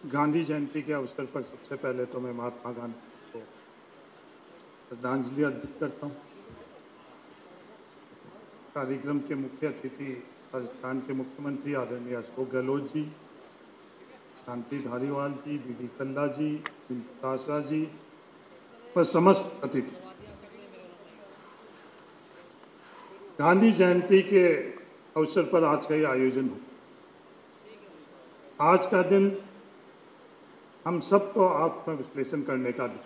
गांधी जयंती के अवसर पर सबसे पहले तो मैं महात्मा गांधी को श्रद्धांजलि अर्पित करता हूँ। कार्यक्रम के मुख्य अतिथि राजस्थान के मुख्यमंत्री आदरणीय अशोक गहलोत जी, शांति धारीवाल जी, बीडी कल्ला जी, ताशा जी व समस्त अतिथि। गांधी जयंती के अवसर पर आज का ये आयोजन हो। आज का दिन हम सबको आत्मविश्लेषण करने का दिन।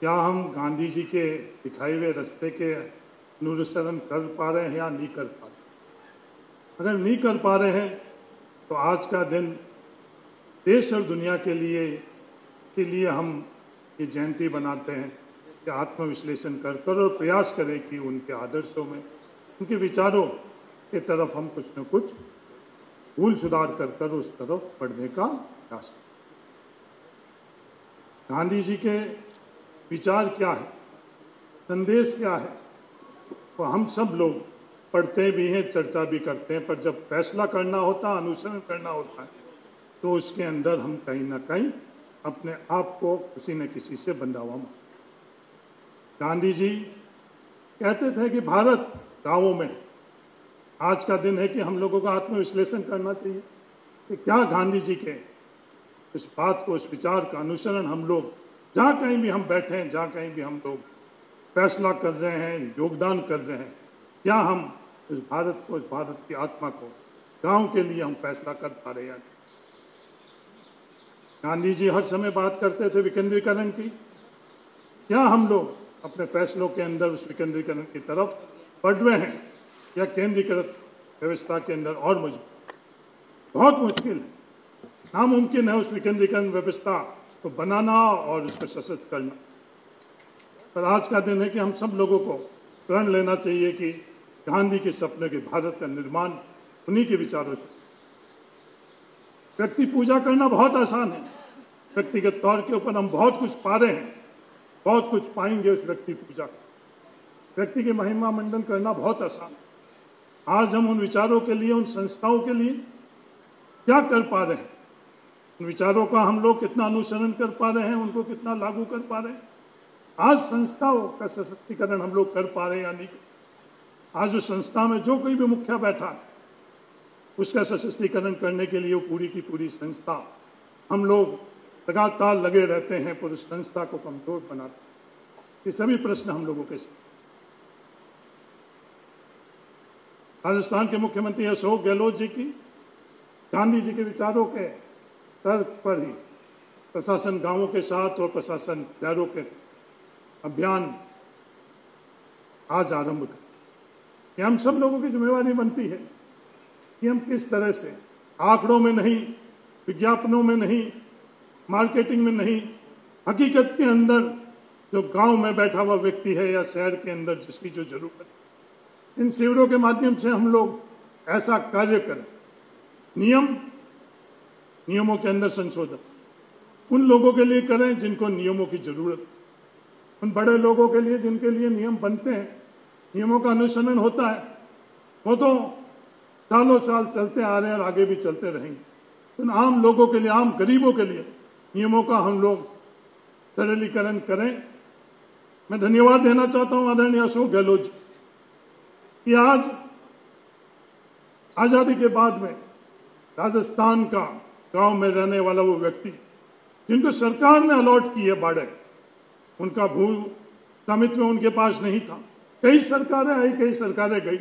क्या हम गांधी जी के दिखाए हुए रास्ते के अनुसरण कर पा रहे हैं या नहीं कर पा रहे? अगर नहीं कर पा रहे हैं तो आज का दिन देश और दुनिया के लिए हम ये जयंती बनाते हैं कि आत्मविश्लेषण कर और प्रयास करें कि उनके आदर्शों में, उनके विचारों के तरफ हम कुछ न कुछ भूल सुधार कर उस तरफ बढ़ने का प्रयास करें। गांधी जी के विचार क्या है, संदेश क्या है, वो हम सब लोग पढ़ते भी हैं, चर्चा भी करते हैं, पर जब फैसला करना होता है, अनुसरण करना होता है, तो उसके अंदर हम कहीं ना कहीं अपने आप को किसी न किसी से बंधा हुआ। गांधी जी कहते थे कि भारत गांवों में। आज का दिन है कि हम लोगों का आत्मविश्लेषण करना चाहिए कि क्या गांधी जी के इस बात को, इस विचार का अनुसरण हम लोग जहाँ कहीं भी हम बैठे हैं, जहाँ कहीं भी हम लोग फैसला कर रहे हैं, योगदान कर रहे हैं, क्या हम इस भारत को, इस भारत की आत्मा को, गांव के लिए हम फैसला कर पा रहे हैं? गांधी जी हर समय बात करते थे विकेंद्रीकरण की। क्या हम लोग अपने फैसलों के अंदर उस विकेंद्रीकरण की तरफ बढ़ रहे हैं या केंद्रीकृत व्यवस्था के अंदर और मजबूत? बहुत मुश्किल है, नामुमकिन है उस विकेंद्रीकरण व्यवस्था को बनाना और उसको सशक्त करना। पर आज का दिन है कि हम सब लोगों को प्रण लेना चाहिए कि गांधी के सपने के भारत का निर्माण उन्हीं के विचारों से। व्यक्ति पूजा करना बहुत आसान है, व्यक्तिगत तौर के ऊपर हम बहुत कुछ पा रहे हैं, बहुत कुछ पाएंगे उस व्यक्ति पूजा का। व्यक्ति की महिमा मंडन करना बहुत आसान है। आज हम उन विचारों के लिए, उन संस्थाओं के लिए क्या कर पा रहे हैं, उन विचारों का हम लोग कितना अनुसरण कर पा रहे हैं, उनको कितना लागू कर पा रहे हैं? आज संस्थाओं का सशक्तिकरण हम लोग कर पा रहे हैं या नहीं? आज उस संस्था में जो कोई भी मुखिया बैठा है, उसका सशक्तिकरण करने के लिए वो पूरी की पूरी संस्था हम लोग लगातार लगे रहते हैं, पूरी संस्था को कमजोर बनाते हैं। ये सभी प्रश्न हम लोगों के साथ। राजस्थान के मुख्यमंत्री अशोक गहलोत जी की गांधी जी के विचारों के तर्क पर ही प्रशासन गांवों के साथ और प्रशासन शहरों के अभियान आज आरंभ करें। कि हम सब लोगों की जिम्मेवारी बनती है कि हम किस तरह से आंकड़ों में नहीं, विज्ञापनों में नहीं, मार्केटिंग में नहीं, हकीकत के अंदर जो गांव में बैठा हुआ व्यक्ति है या शहर के अंदर जिसकी जो जरूरत है, इन शिविरों के माध्यम से हम लोग ऐसा कार्य करें। नियमों के अंदर संशोधन उन लोगों के लिए करें जिनको नियमों की जरूरत है, उन बड़े लोगों के लिए जिनके लिए नियम बनते हैं, नियमों का अनुसरण होता है, वो तो सालों साल चलते आ रहे हैं और आगे भी चलते रहेंगे। उन आम लोगों के लिए, आम गरीबों के लिए नियमों का हम लोग सरलीकरण करें। मैं धन्यवाद देना चाहता हूं आदरणीय अशोक गहलोत जी कि आज आजादी के बाद में राजस्थान का गांव में रहने वाला वो व्यक्ति जिनको सरकार ने अलॉट की है बाड़े, उनका भू स्वामित्व उनके पास नहीं था। कई सरकारें आई, कई सरकारें गई,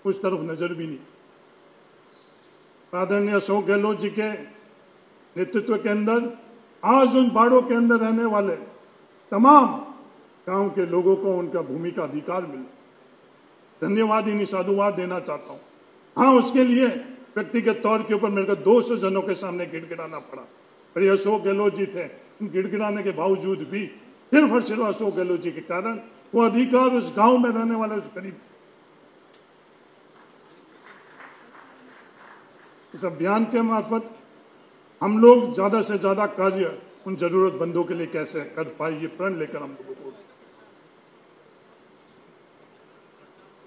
उस तरफ नजर भी नहीं। आदरणीय अशोक गहलोत जी के नेतृत्व के अंदर आज उन बाड़ों के अंदर रहने वाले तमाम गांव के लोगों को उनका भूमि का अधिकार मिला। धन्यवाद ही नहीं, साधुवाद देना चाहता हूं। हाँ, उसके लिए व्यक्तिगत तौर के ऊपर मेरे को 200 जनों के सामने गिड़गिड़ाना पड़ा, पर ये अशोक गहलोत जी थे। गिड़गिड़ाने के बावजूद भी सिर्फ और सिर्फ अशोक गहलोत जी के कारण वो अधिकार उस गांव में रहने वाले उस गरीब। इस अभियान के मार्फत हम लोग ज्यादा से ज्यादा कार्य उन जरूरतमंदों के लिए कैसे कर पाए, ये प्रण लेकर हम लोगों को।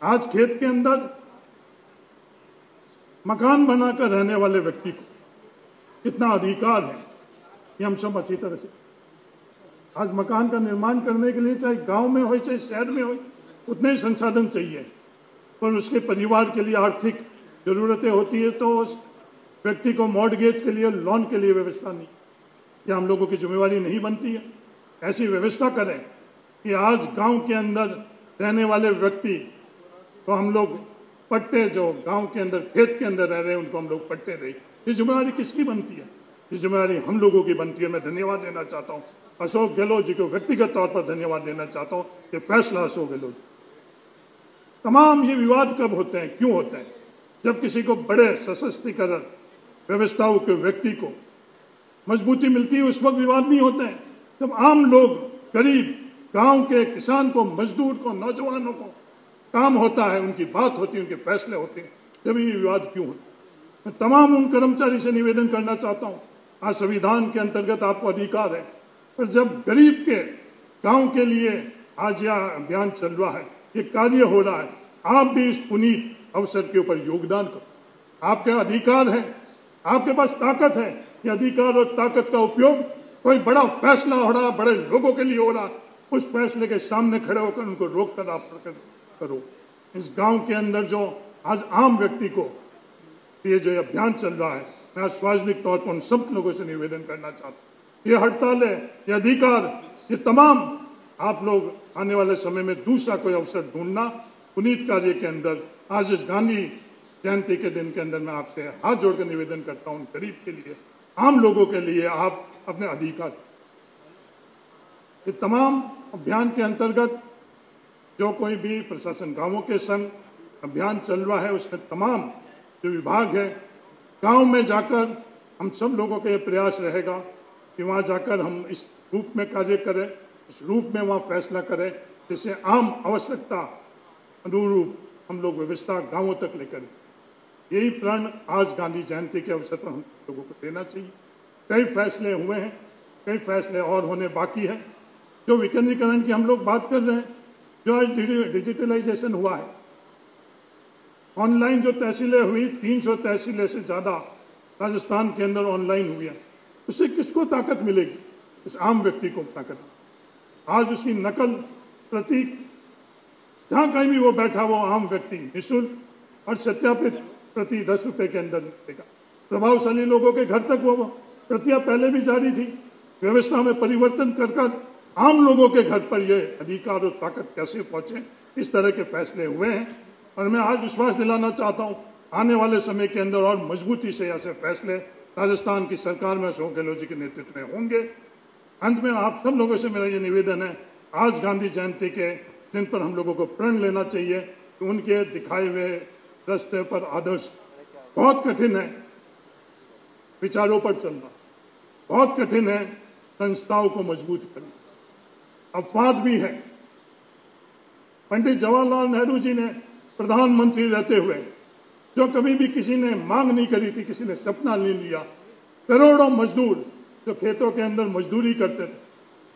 आज खेत के अंदर मकान बनाकर रहने वाले व्यक्ति को कितना अधिकार है, ये हम सब अच्छी तरह से। आज मकान का निर्माण करने के लिए चाहे गांव में हो चाहे शहर में हो, उतने ही संसाधन चाहिए, पर उसके परिवार के लिए आर्थिक जरूरतें होती है, तो उस व्यक्ति को मॉर्गेज के लिए, लोन के लिए व्यवस्था नहीं। क्या हम लोगों की जिम्मेवारी नहीं बनती है? ऐसी व्यवस्था करें कि आज गांव के अंदर रहने वाले व्यक्ति को हम लोग पट्टे, जो गांव के अंदर खेत के अंदर रह रहे हैं उनको हम लोग पट्टे दें। ये जिम्मेवारी किसकी बनती है? ये जिम्मेवारी हम लोगों की बनती है। मैं धन्यवाद देना चाहता हूँ अशोक गहलोत जी को, व्यक्तिगत तौर पर धन्यवाद देना चाहता हूँ कि फैसला अशोक गहलोत। तमाम ये विवाद कब होते हैं, क्यों होते हैं? जब किसी को बड़े सशक्तिकरण व्यवस्थाओं के व्यक्ति को मजबूती मिलती है, उस वक्त विवाद नहीं होते हैं। जब आम लोग, गरीब, गांव के किसान को, मजदूर को, नौजवानों को काम होता है, उनकी बात होती है, उनके फैसले होते हैं, तभी ये विवाद क्यों होते हैं? मैं तमाम उन कर्मचारी से निवेदन करना चाहता हूँ, आज संविधान के अंतर्गत आपको अधिकार है, पर जब गरीब के, गांव के लिए आज यह अभियान चल रहा है, ये कार्य हो रहा है, आप भी इस पुनीत अवसर के ऊपर योगदान करो। आपके अधिकार है, आपके पास ताकत है। ये अधिकार और ताकत का उपयोग कोई बड़ा फैसला हो रहा, बड़े लोगों के लिए हो रहा, उस फैसले के सामने खड़े होकर उनको रोककर आप करो। इस गांव के अंदर जो आज आम व्यक्ति को ये जो अभियान चल रहा है, मैं सार्वजनिक तौर पर उन सब लोगों से निवेदन करना चाहता हूँ, ये हड़ताल है, ये अधिकार, ये तमाम आप लोग आने वाले समय में दूसरा कोई अवसर ढूंढना। पुनीत कार्य के अंदर आज इस गांधी जयंती के दिन के अंदर मैं आपसे हाथ जोड़कर निवेदन करता हूँ, गरीब के लिए, आम लोगों के लिए आप अपने अधिकार, ये तमाम अभियान के अंतर्गत जो कोई भी प्रशासन, गांवों के संग अभियान चल रहा है, उसमें तमाम जो विभाग है, गांव में जाकर हम सब लोगों का ये प्रयास रहेगा कि वहां जाकर हम इस रूप में कार्य करें, इस रूप में वहां फैसला करें, जिससे आम आवश्यकता अनुरूप हम लोग व्यवस्था गांवों तक लेकर, यही प्रण आज गांधी जयंती के अवसर पर हम लोगों को देना चाहिए। कई फैसले हुए हैं, कई फैसले और होने बाकी हैं। जो विकेंद्रीकरण की हम लोग बात कर रहे हैं, जो आज डिजिटलाइजेशन हुआ है, ऑनलाइन जो तहसीलें हुई, 300 तहसीलें से ज़्यादा राजस्थान के अंदर ऑनलाइन हुई है, उससे किसको ताकत मिलेगी? इस आम व्यक्ति को ताकत। आज उसकी नकल, प्रतीक, जहाँ कहीं भी वो बैठा, वो आम व्यक्ति निःशुल्क और सत्यापित प्रति 10 रुपये के अंदर मिलेगा। प्रभावशाली लोगों के घर तक वो प्रतियां पहले भी जारी थी। व्यवस्था में परिवर्तन कर आम लोगों के घर पर ये अधिकार और ताकत कैसे पहुंचे, इस तरह के फैसले हुए हैं। और मैं आज विश्वास दिलाना चाहता हूं, आने वाले समय के अंदर और मजबूती से ऐसे फैसले राजस्थान की सरकार में अशोक गहलोत जी के नेतृत्व में होंगे। अंत में आप सब लोगों से मेरा ये निवेदन है, आज गांधी जयंती के दिन पर हम लोगों को प्रण लेना चाहिए कि उनके दिखाए हुए रास्ते पर आदर्श, बहुत कठिन है विचारों पर चलना, बहुत कठिन है संस्थाओं को मजबूत करना, अपवाद भी है। पंडित जवाहरलाल नेहरू जी ने प्रधानमंत्री रहते हुए, जो कभी भी किसी ने मांग नहीं करी थी, किसी ने सपना नहीं लिया, करोड़ों मजदूर जो खेतों के अंदर मजदूरी करते थे,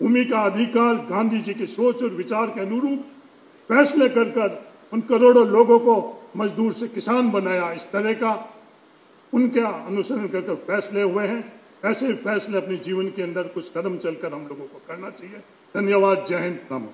भूमि का अधिकार, गांधी जी की सोच और विचार के अनुरूप फैसले कर उन करोड़ों लोगों को मजदूर से किसान बनाया। इस तरह का उनका अनुसरण कर फैसले हुए हैं। ऐसे फैसले अपने जीवन के अंदर कुछ कदम चलकर हम लोगों को करना चाहिए। धन्यवाद। जय हिंद। नमो।